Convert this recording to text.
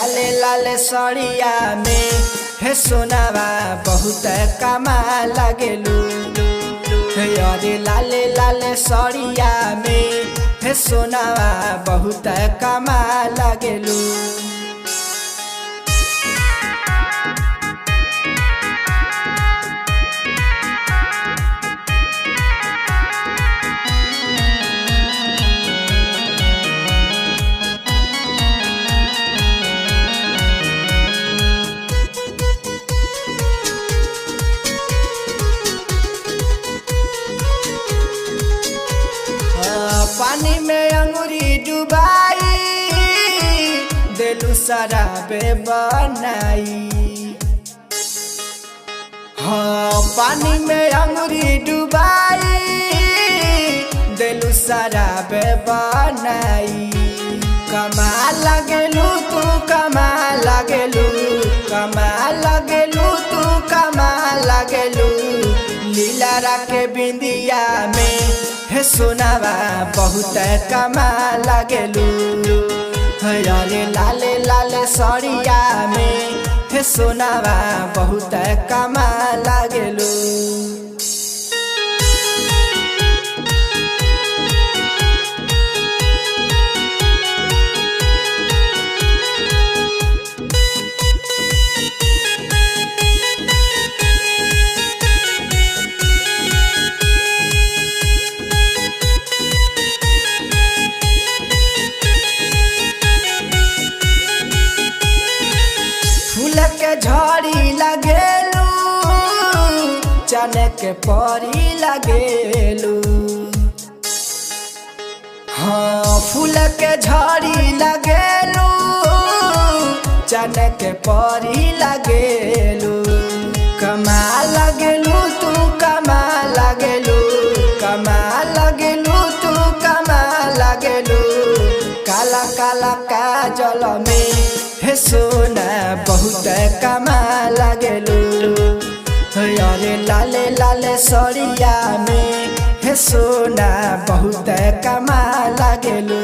लाले लाले सड़िया में हे सोनावा बहुत कमाल लागेलू। अरे लाले लाले सड़िया में हे सोनावा बहुत कमाल लागेलू। पानी में अंगूरी डुबाई देलू शराबे बनाई। हाँ पानी में अंगूरी डुबाई देलू शराबे बनाई। कमाल लागेलू तू कमाल लागेलू, कमाल लागेलू तू कमाल लागेलू। लीला राके बिंदिया में हे सोनावा बहुत कमाल लागेलू। अरे लाले लाले सड़िया में हे सोनावा बहुत कमाल लागेलू। के झड़ी लगेलू चने के परी लगेलू। हाँ फूल के झड़ी लगेलू चने के परी लगेलू। कमाल लगेलू तू कमाल लगेलू, कमाल लगेलू तू कमाल लगेलू। काला काला काजल में हे सोना बहुत कमाल लागेलू। अरे लाले लाले सड़िया में हे सोना बहुत कमाल लागेलू।